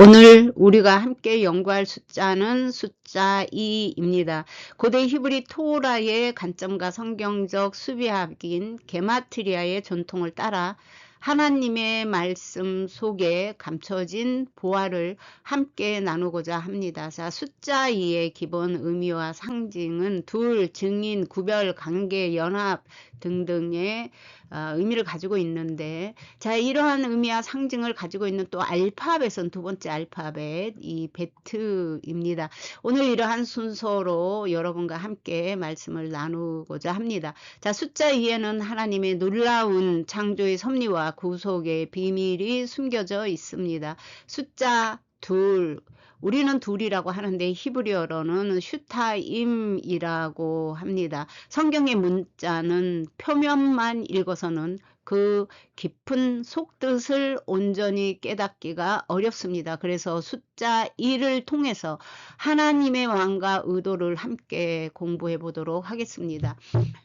오늘 우리가 함께 연구할 숫자는 숫자 2입니다. 고대 히브리 토라의 관점과 성경적 수비학인 게마트리아의 전통을 따라 하나님의 말씀 속에 감춰진 보화를 함께 나누고자 합니다. 자, 숫자 2의 기본 의미와 상징은 둘, 증인, 구별, 관계, 연합 등등의 의미를 가지고 있는데, 자, 이러한 의미와 상징을 가지고 있는 또 알파벳은 두 번째 알파벳, 이 베트입니다. 오늘 이러한 순서로 여러분과 함께 말씀을 나누고자 합니다. 자, 숫자 2에는 하나님의 놀라운 창조의 섭리와 구속의 비밀이 숨겨져 있습니다. 숫자 둘, 우리는 둘이라고 하는데 히브리어로는 슈타임이라고 합니다. 성경의 문자는 표면만 읽어서는 그 깊은 속뜻을 온전히 깨닫기가 어렵습니다. 그래서 숫자 2를 통해서 하나님의 왕과 의도를 함께 공부해 보도록 하겠습니다.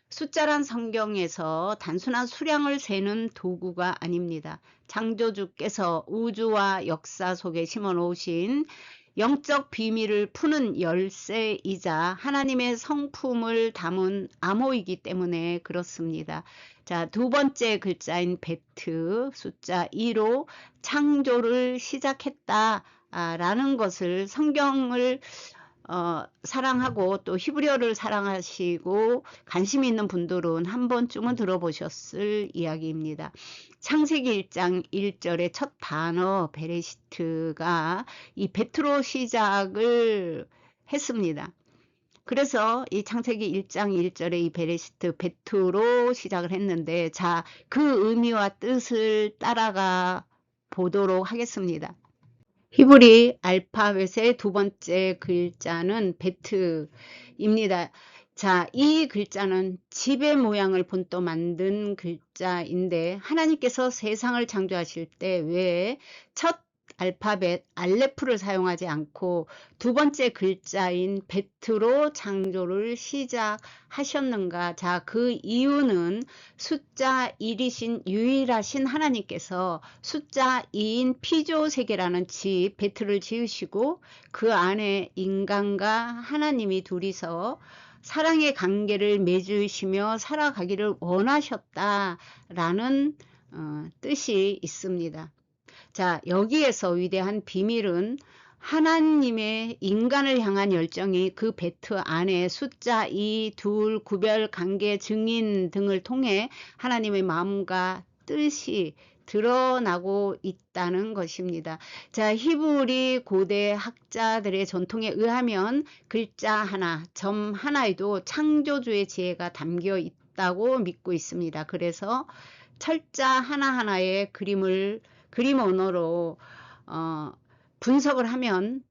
숫자란 성경에서 단순한 수량을 세는 도구가 아닙니다. 창조주께서 우주와 역사 속에 심어 놓으신 영적 비밀을 푸는 열쇠이자 하나님의 성품을 담은 암호이기 때문에 그렇습니다. 자, 두 번째 글자인 베트, 숫자 2로 창조를 시작했다 라는 것을 성경을 사랑하고 또 히브리어를 사랑하시고 관심 있는 분들은 한 번쯤은 들어보셨을 이야기입니다. 창세기 1장 1절의 첫 단어 베레시트가 이 베트로 시작을 했습니다. 그래서 이 창세기 1장 1절의 이 베레시트 베트로 시작을 했는데, 자, 그 의미와 뜻을 따라가 보도록 하겠습니다. 히브리 알파벳의 두 번째 글자는 베트입니다. 자, 이 글자는 지배 모양을 본떠 만든 글자인데, 하나님께서 세상을 창조하실 때 왜 첫 알파벳 알레프를 사용하지 않고 두 번째 글자인 베트로 창조를 시작하셨는가? 자, 그 이유는 숫자 1이신 유일하신 하나님께서 숫자 2인 피조세계라는 집 베트를 지으시고 그 안에 인간과 하나님이 둘이서 사랑의 관계를 맺으시며 살아가기를 원하셨다라는 뜻이 있습니다. 자, 여기에서 위대한 비밀은 하나님의 인간을 향한 열정이 그 베트 안에 숫자 2, 둘, 구별, 관계, 증인 등을 통해 하나님의 마음과 뜻이 드러나고 있다는 것입니다. 자, 히브리 고대 학자들의 전통에 의하면 글자 하나, 점 하나에도 창조주의 지혜가 담겨 있다고 믿고 있습니다. 그래서 철자 하나하나의 그림 언어로 분석을 하면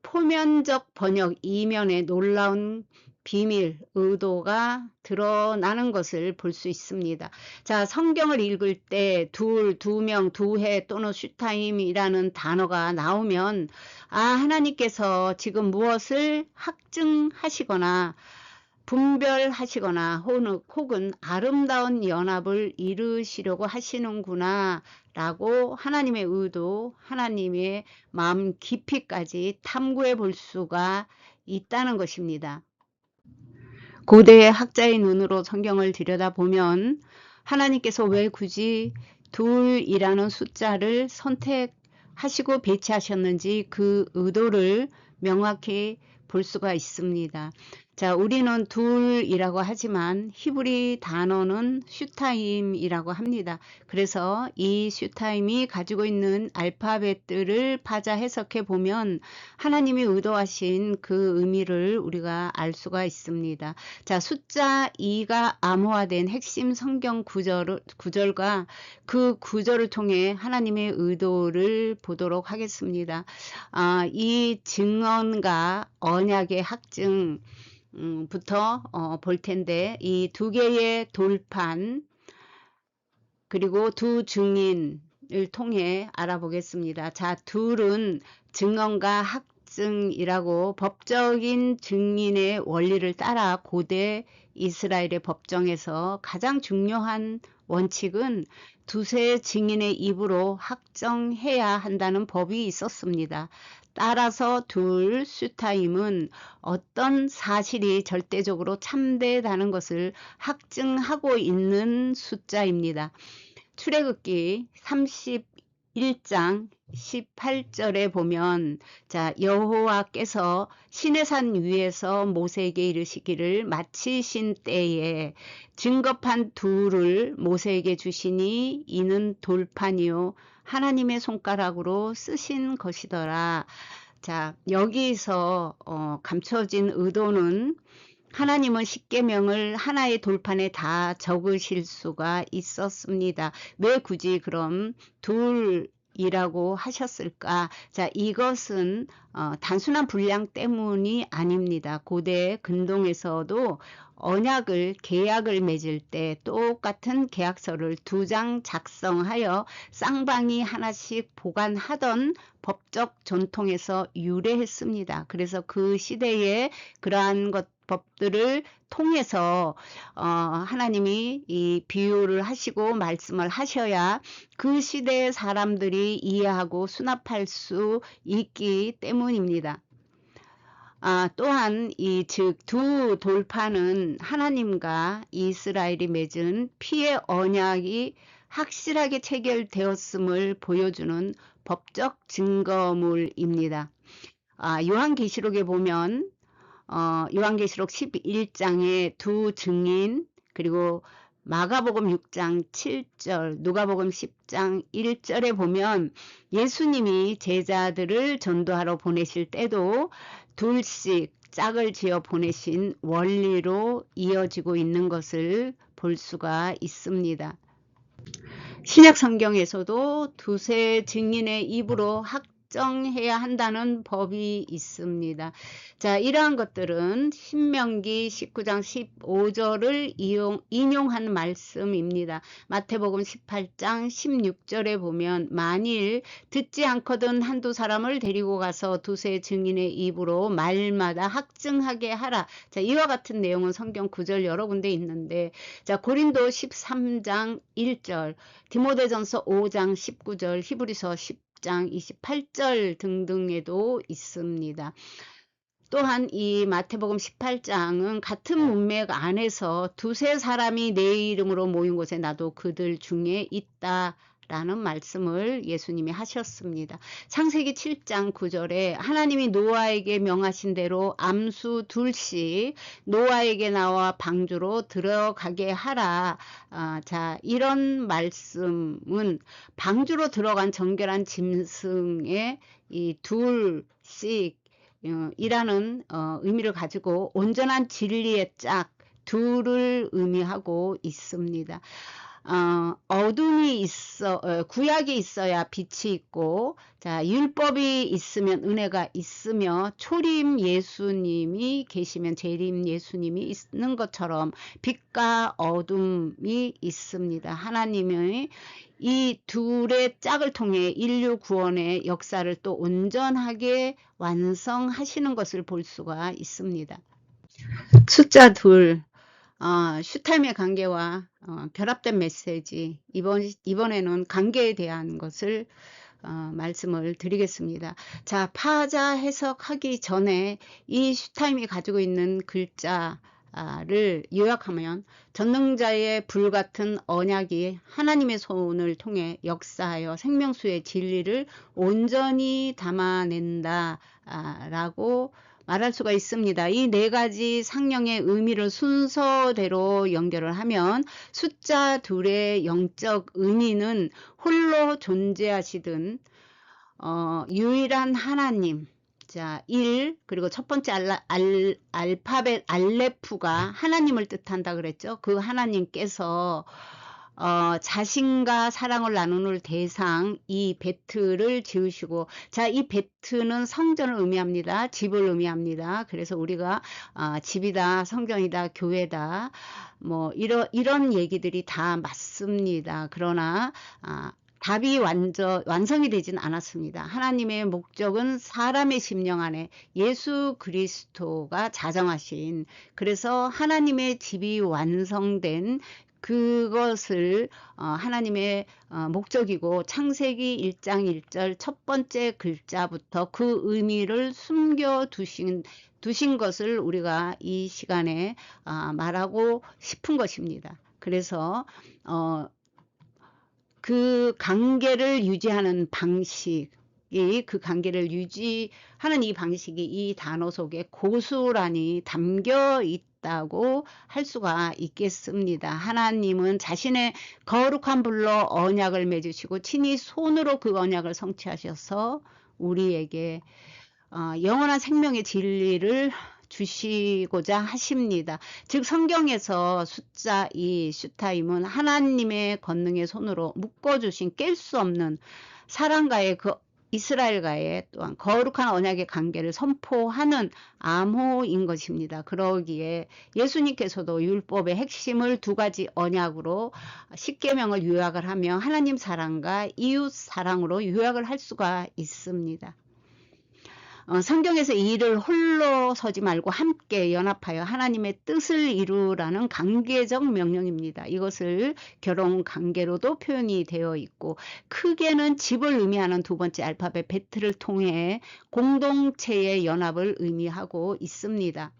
포면적 번역 이면의 놀라운 비밀, 의도가 드러나는 것을 볼 수 있습니다. 자, 성경을 읽을 때 둘, 두 명, 두 해 또는 슈타임이라는 단어가 나오면 하나님께서 지금 무엇을 확증하시거나 분별하시거나 혹은 아름다운 연합을 이루시려고 하시는구나 라고 하나님의 의도, 하나님의 마음 깊이까지 탐구해 볼 수가 있다는 것입니다. 고대 학자의 눈으로 성경을 들여다보면 하나님께서 왜 굳이 둘이라는 숫자를 선택하시고 배치하셨는지 그 의도를 명확히 볼 수가 있습니다. 자, 우리는 둘이라고 하지만 히브리 단어는 슈타임이라고 합니다. 그래서 이 슈타임이 가지고 있는 알파벳들을 파자 해석해 보면 하나님이 의도하신 그 의미를 우리가 알 수가 있습니다. 자, 숫자 2가 암호화된 핵심 성경 구절과 그 구절을 통해 하나님의 의도를 보도록 하겠습니다. 이 증언과 언약의 확증 부터 볼 텐데, 이 두 개의 돌판 그리고 두 증인을 통해 알아보겠습니다. 자, 둘은 증언과 확증이라고 법적인 증인의 원리를 따라 고대 이스라엘의 법정에서 가장 중요한 원칙은 두세 증인의 입으로 확정해야 한다는 법이 있었습니다. 따라서 둘 슈타임은 어떤 사실이 절대적으로 참되다는 것을 확증하고 있는 숫자입니다. 출애굽기 31장 18절에 보면 자 여호와께서 시내산 위에서 모세에게 이르시기를 마치신 때에 증거판 둘을 모세에게 주시니 이는 돌판이요 하나님의 손가락으로 쓰신 것이더라. 자 여기서 감춰진 의도는 하나님은 십계명을 하나의 돌판에 다 적으실 수가 있었습니다. 왜 굳이 그럼 둘이라고 하셨을까? 자, 이것은 단순한 분량 때문이 아닙니다. 고대 근동에서도 언약을 계약을 맺을 때 똑같은 계약서를 2장 작성하여 쌍방이 하나씩 보관하던 법적 전통에서 유래했습니다. 그래서 그 시대에 그러한 법들을 통해서 하나님이 이 비유를 하시고 말씀을 하셔야 그 시대의 사람들이 이해하고 수납할 수 있기 때문입니다. 또한 즉 두 돌판은 하나님과 이스라엘이 맺은 피의 언약이 확실하게 체결되었음을 보여주는 법적 증거물입니다. 요한계시록에 보면 요한계시록 11장에 두 증인, 그리고 마가복음 6장 7절, 누가복음 10장 1절에 보면 예수님이 제자들을 전도하러 보내실 때도 둘씩 짝을 지어 보내신 원리로 이어지고 있는 것을 볼 수가 있습니다. 신약 성경에서도 두세 증인의 입으로 확정해야 한다는 법이 있습니다. 자, 이러한 것들은 신명기 19장 15절을 인용한 말씀입니다. 마태복음 18장 16절에 보면 만일 듣지 않거든 한두 사람을 데리고 가서 두세 증인의 입으로 말마다 확증하게 하라. 자, 이와 같은 내용은 성경 구절 여러 군데 있는데, 자, 고린도 13장 1절, 디모데전서 5장 19절, 히브리서 10장 28절 등등에도 있습니다. 또한 이 마태복음 18장은 같은 문맥 안에서 두세 사람이 내 이름으로 모인 곳에 나도 그들 중에 있다 라는 말씀을 예수님이 하셨습니다. 창세기 7장 9절에 하나님이 노아에게 명하신 대로 암수 둘씩 노아에게 나와 방주로 들어가게 하라. 자, 이런 말씀은 방주로 들어간 정결한 짐승의 이 둘씩 이라는 의미를 가지고 온전한 진리의 짝 둘을 의미하고 있습니다. 어둠이 구약이 있어야 빛이 있고, 자, 율법이 있으면 은혜가 있으며, 초림 예수님이 계시면 재림 예수님이 있는 것처럼 빛과 어둠이 있습니다. 하나님의 이 둘의 짝을 통해 인류 구원의 역사를 또 온전하게 완성하시는 것을 볼 수가 있습니다. 숫자 둘. 슈타임의 관계와 결합된 메시지, 이번에는 관계에 대한 것을 말씀을 드리겠습니다. 자, 파자 해석하기 전에 이 슈타임이 가지고 있는 글자를 요약하면 전능자의 불같은 언약이 하나님의 손을 통해 역사하여 생명수의 진리를 온전히 담아낸다 라고 말할 수가 있습니다. 이 네 가지 상령의 의미를 순서대로 연결을 하면 숫자 둘의 영적 의미는 홀로 존재하시든 유일한 하나님, 자, 1, 그리고 첫 번째 알파벳 알레프가 하나님을 뜻한다 그랬죠. 그 하나님께서 자신과 사랑을 나누는 대상 이 베트를 지으시고, 자, 이 베트는 성전을 의미합니다. 집을 의미합니다. 그래서 우리가 집이다, 성전이다, 교회다, 뭐 이런 얘기들이 다 맞습니다. 그러나 답이 완성이 되진 않았습니다. 하나님의 목적은 사람의 심령 안에 예수 그리스도가 자정하신, 그래서 하나님의 집이 완성된 그것을 하나님의 목적이고, 창세기 1장 1절 첫 번째 글자부터 그 의미를 숨겨 두신 것을 우리가 이 시간에 말하고 싶은 것입니다. 그래서 그 관계를 유지하는 방식이, 그 관계를 유지하는 이 방식이 이 단어 속에 고스란히 담겨 있다고 할 수가 있겠습니다. 하나님은 자신의 거룩한 불로 언약을 맺으시고 친히 손으로 그 언약을 성취하셔서 우리에게 영원한 생명의 진리를 주시고자 하십니다. 즉 성경에서 숫자 2 슈타임은 하나님의 권능의 손으로 묶어주신 깰 수 없는 사람과의 그 이스라엘과의 또한 거룩한 언약의 관계를 선포하는 암호인 것입니다. 그러기에 예수님께서도 율법의 핵심을 두 가지 언약으로 십계명을 요약을 하며 하나님 사랑과 이웃 사랑으로 요약을 할 수가 있습니다. 성경에서 이 일을 홀로 서지 말고 함께 연합하여 하나님의 뜻을 이루라는 관계적 명령입니다. 이것을 결혼 관계로도 표현이 되어 있고, 크게는 집을 의미하는 두 번째 알파벳 베트를 통해 공동체의 연합을 의미하고 있습니다.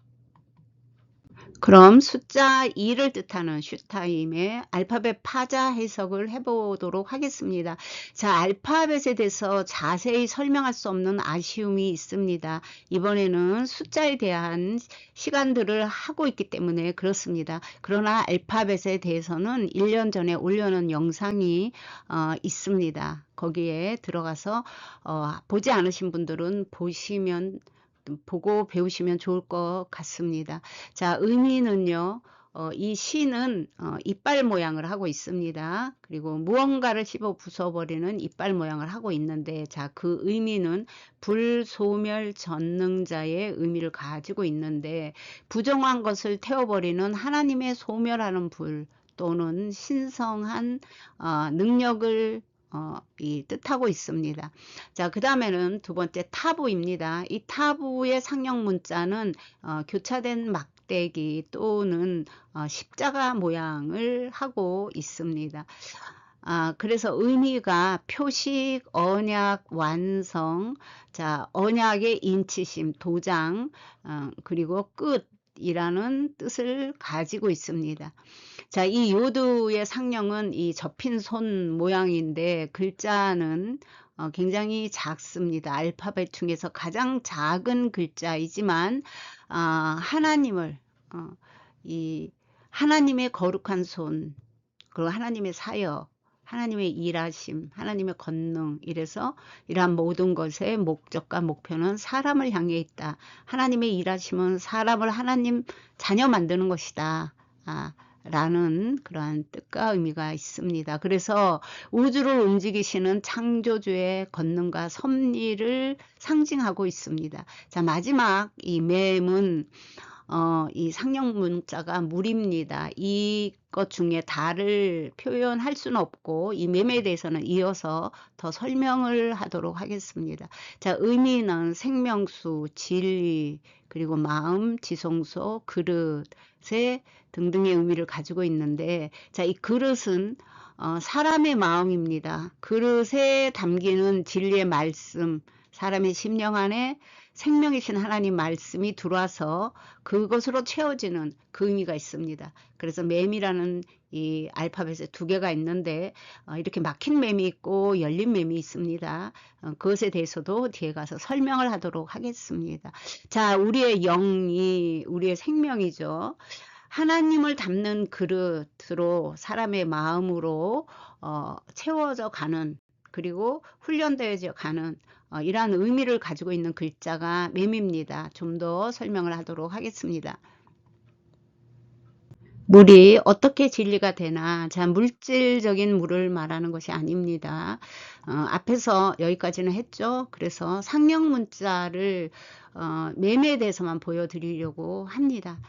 그럼 숫자 2를 뜻하는 슈타임의 알파벳 파자 해석을 해보도록 하겠습니다. 자, 알파벳에 대해서 자세히 설명할 수 없는 아쉬움이 있습니다. 이번에는 숫자에 대한 시간들을 하고 있기 때문에 그렇습니다. 그러나 알파벳에 대해서는 1년 전에 올려놓은 영상이 있습니다. 거기에 들어가서 보지 않으신 분들은 보고 배우시면 좋을 것 같습니다. 자, 의미는요, 이 시는 이빨 모양을 하고 있습니다. 그리고 무언가를 씹어 부숴버리는 이빨 모양을 하고 있는데, 자, 그 의미는 불소멸 전능자의 의미를 가지고 있는데, 부정한 것을 태워버리는 하나님의 소멸하는 불 또는 신성한 능력을 이 뜻하고 있습니다. 자, 그 다음에는 두 번째 타부입니다. 이 타부의 상형 문자는 교차된 막대기 또는 십자가 모양을 하고 있습니다. 그래서 의미가 표식, 언약, 완성, 자, 언약의 인치심, 도장, 그리고 끝이라는 뜻을 가지고 있습니다. 자, 이 요드의 상형은 이 접힌 손 모양인데 글자는 굉장히 작습니다. 알파벳 중에서 가장 작은 글자이지만 하나님을 이 하나님의 거룩한 손, 그리고 하나님의 사역, 하나님의 일하심, 하나님의 권능, 이래서 이러한 모든 것의 목적과 목표는 사람을 향해 있다. 하나님의 일하심은 사람을 하나님 자녀 만드는 것이다. 라는 그러한 뜻과 의미가 있습니다. 그래서 우주를 움직이시는 창조주의 권능과 섭리를 상징하고 있습니다. 자, 마지막 이 맴은 이 상형 문자가 물입니다. 이것 중에 다를 표현할 수는 없고, 이 맴에 대해서는 이어서 더 설명을 하도록 하겠습니다. 자, 의미는 생명수, 진리, 그리고 마음, 지성소, 그릇의 등등의 의미를 가지고 있는데, 자, 이 그릇은 사람의 마음입니다. 그릇에 담기는 진리의 말씀, 사람의 심령 안에 생명이신 하나님 말씀이 들어와서 그것으로 채워지는 그 의미가 있습니다. 그래서 맴이라는 이 알파벳에 두 개가 있는데 이렇게 막힌 맴이 있고 열린 맴이 있습니다. 그것에 대해서도 뒤에 가서 설명을 하도록 하겠습니다. 자, 우리의 영이 우리의 생명이죠. 하나님을 담는 그릇으로 사람의 마음으로 채워져 가는, 그리고 훈련되어져 가는 이러한 의미를 가지고 있는 글자가 맴입니다. 좀 더 설명을 하도록 하겠습니다. 물이 어떻게 진리가 되나? 자, 물질적인 물을 말하는 것이 아닙니다. 앞에서 여기까지는 했죠. 그래서 상형 문자를 맴에 대해서만 보여드리려고 합니다.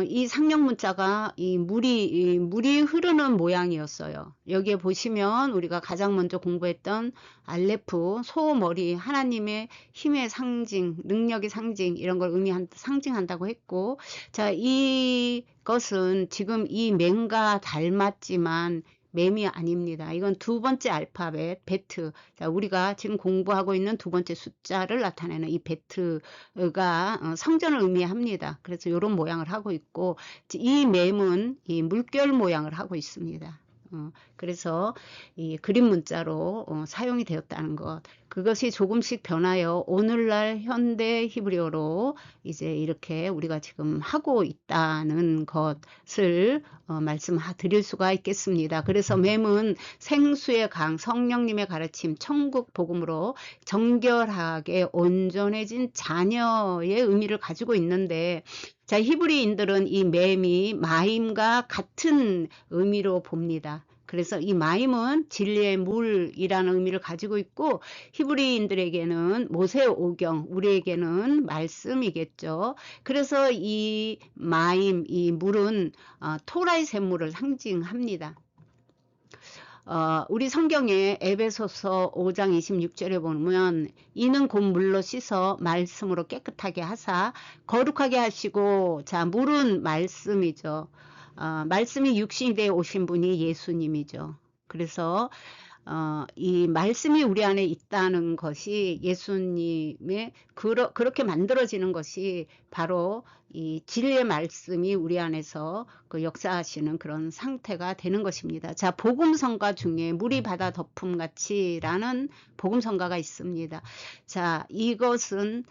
이 상형 문자가 이 물이 흐르는 모양이었어요. 여기에 보시면 우리가 가장 먼저 공부했던 알레프, 소머리, 하나님의 힘의 상징, 능력의 상징, 이런 걸 상징한다고 했고, 자, 이것은 지금 이 맨과 닮았지만 맴이 아닙니다. 이건 두 번째 알파벳, 베트. 자, 우리가 지금 공부하고 있는 두 번째 숫자를 나타내는 이 베트가 성전을 의미합니다. 그래서 이런 모양을 하고 있고, 이 맴은 이 물결 모양을 하고 있습니다. 그래서 이 그림 문자로 사용이 되었다는 것. 그것이 조금씩 변하여 오늘날 현대 히브리어로 이제 이렇게 우리가 지금 하고 있다는 것을 말씀드릴 수가 있겠습니다. 그래서 맴은 생수의 강, 성령님의 가르침, 천국 복음으로 정결하게 온전해진 자녀의 의미를 가지고 있는데, 자, 히브리인들은 이 맴이 마임과 같은 의미로 봅니다. 그래서 이 마임은 진리의 물이라는 의미를 가지고 있고, 히브리인들에게는 모세오경, 우리에게는 말씀이겠죠. 그래서 이 마임, 이 물은 토라의 샘물을 상징합니다. 우리 성경에 에베소서 5장 26절에 보면 이는 곧 물로 씻어 말씀으로 깨끗하게 하사 거룩하게 하시고, 자, 물은 말씀이죠. 말씀이 육신이 되어 오신 분이 예수님이죠. 그래서 이 말씀이 우리 안에 있다는 것이 예수님의 그렇게 만들어지는 것이 바로 이 진리의 말씀이 우리 안에서 그 역사하시는 그런 상태가 되는 것입니다. 자, 복음성가 중에 물이 바다 덮음 같이라는 복음성가가 있습니다. 자, 이것은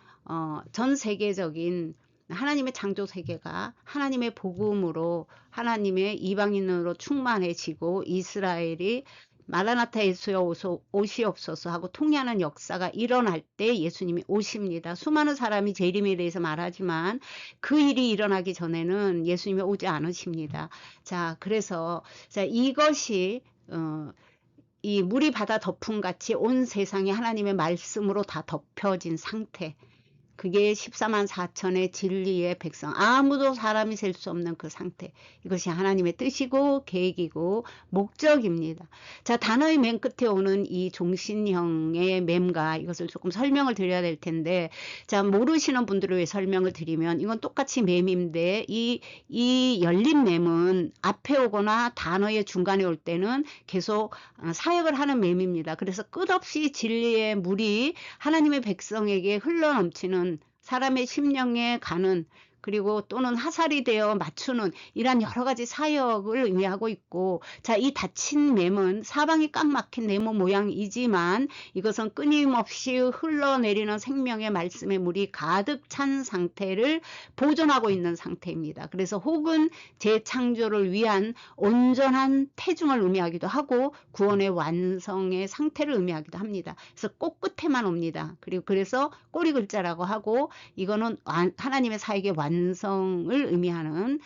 전 세계적인 하나님의 창조 세계가 하나님의 복음으로 하나님의 이방인으로 충만해지고 이스라엘이 마라나타 예수여 오시옵소서 하고 통일하는 역사가 일어날 때 예수님이 오십니다. 수많은 사람이 재림에 대해서 말하지만 그 일이 일어나기 전에는 예수님이 오지 않으십니다. 자, 그래서 자, 이것이 이 물이 바다 덮음 같이 온 세상이 하나님의 말씀으로 다 덮여진 상태, 그게 14만 4천의 진리의 백성, 아무도 사람이 셀 수 없는 그 상태, 이것이 하나님의 뜻이고 계획이고 목적입니다. 자, 단어의 맨 끝에 오는 이 종신형의 맴과 이것을 조금 설명을 드려야 될 텐데, 자, 모르시는 분들을 위해 설명을 드리면 이건 똑같이 맴인데 이 열린 맴은 앞에 오거나 단어의 중간에 올 때는 계속 사역을 하는 맴입니다. 그래서 끝없이 진리의 물이 하나님의 백성에게 흘러넘치는, 사람의 심령에 가는, 그리고 또는 화살이 되어 맞추는 이러한 여러 가지 사역을 의미하고 있고, 자, 이 닫힌 맴은 사방이 꽉 막힌 네모 모양이지만 이것은 끊임없이 흘러내리는 생명의 말씀의 물이 가득 찬 상태를 보존하고 있는 상태입니다. 그래서 혹은 재창조를 위한 온전한 태중을 의미하기도 하고 구원의 완성의 상태를 의미하기도 합니다. 그래서 꼭 끝에만 옵니다. 그리고 그래서 꼬리 글자라고 하고, 이거는 하나님의 사역의 완성을 의미하는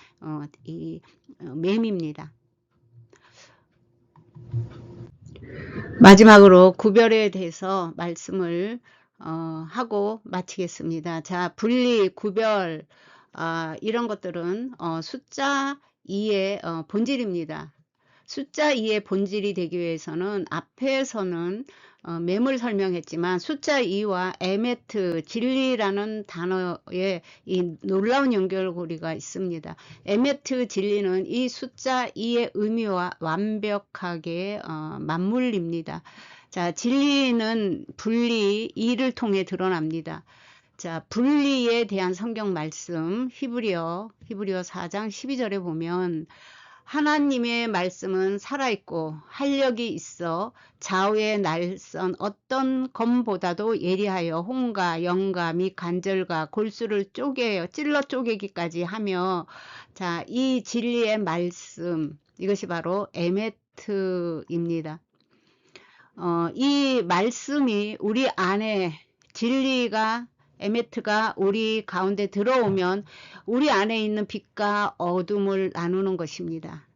이 맴입니다. 마지막으로 구별에 대해서 말씀을 하고 마치겠습니다. 자, 분리, 구별, 이런 것들은 숫자 2의 본질입니다. 숫자 2의 본질이 되기 위해서는 앞에서는 맴을 설명했지만 숫자 2와 에메트, 진리라는 단어에 이 놀라운 연결고리가 있습니다. 에메트, 진리는 이 숫자 2의 의미와 완벽하게 맞물립니다. 자, 진리는 분리 2를 통해 드러납니다. 자, 분리에 대한 성경 말씀 히브리어 4장 12절에 보면 하나님의 말씀은 살아있고 활력이 있어 좌우의 날선 어떤 검보다도 예리하여 홍과 영과 및 관절과 골수를 찔러 쪼개기까지 하며, 자, 이 진리의 말씀, 이것이 바로 에메트입니다. 이 말씀이 우리 안에, 진리가 에메트가 우리 가운데 들어오면 우리 안에 있는 빛과 어둠을 나누는 것입니다.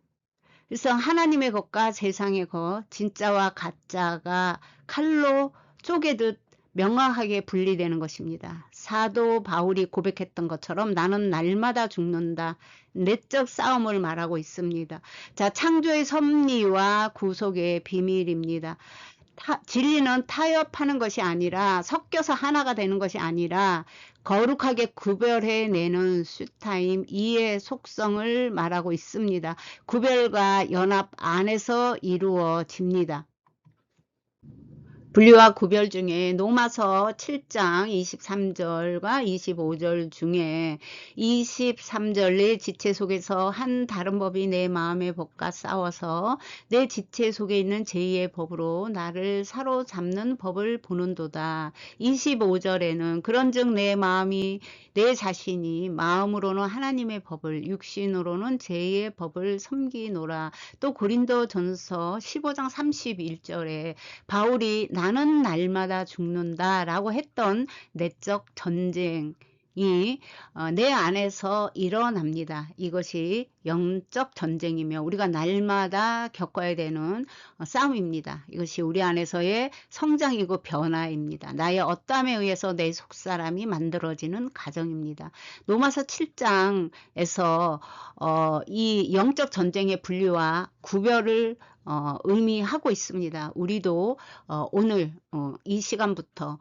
그래서 하나님의 것과 세상의 것, 진짜와 가짜가 칼로 쪼개듯 명확하게 분리되는 것입니다. 사도 바울이 고백했던 것처럼 나는 날마다 죽는다. 내적 싸움을 말하고 있습니다. 자, 창조의 섭리와 구속의 비밀입니다. 진리는 타협하는 것이 아니라 섞여서 하나가 되는 것이 아니라 거룩하게 구별해내는 슈타임 이의 속성을 말하고 있습니다. 구별과 연합 안에서 이루어집니다. 분리와 구별 중에 로마서 7장 23절과 25절 중에 23절 내 지체 속에서 한 다른 법이 내 마음의 법과 싸워서 내 지체 속에 있는 제2의 법으로 나를 사로잡는 법을 보는도다. 25절에는 그런즉 내 마음이 내 자신이 마음으로는 하나님의 법을 육신으로는 제2의 법을 섬기노라. 또 고린도전서 15장 31절에 바울이 나는 날마다 죽는다 라고 했던 내적 전쟁이 내 안에서 일어납니다. 이것이 영적 전쟁이며 우리가 날마다 겪어야 되는 싸움입니다. 이것이 우리 안에서의 성장이고 변화입니다. 나의 어떠함에 의해서 내 속사람이 만들어지는 과정입니다. 로마서 7장에서 이 영적 전쟁의 분리와 구별을 의미하고 있습니다. 우리도 오늘 이 시간부터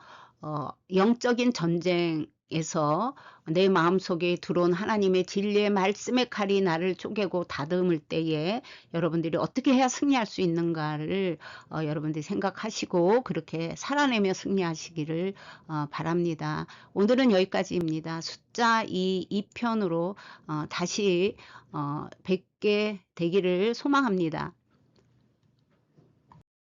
영적인 전쟁에서 내 마음속에 들어온 하나님의 진리의 말씀의 칼이 나를 쪼개고 다듬을 때에 여러분들이 어떻게 해야 승리할 수 있는가를 여러분들이 생각하시고 그렇게 살아내며 승리하시기를 바랍니다. 오늘은 여기까지입니다. 숫자 2편으로 다시 뵙게 되기를 소망합니다.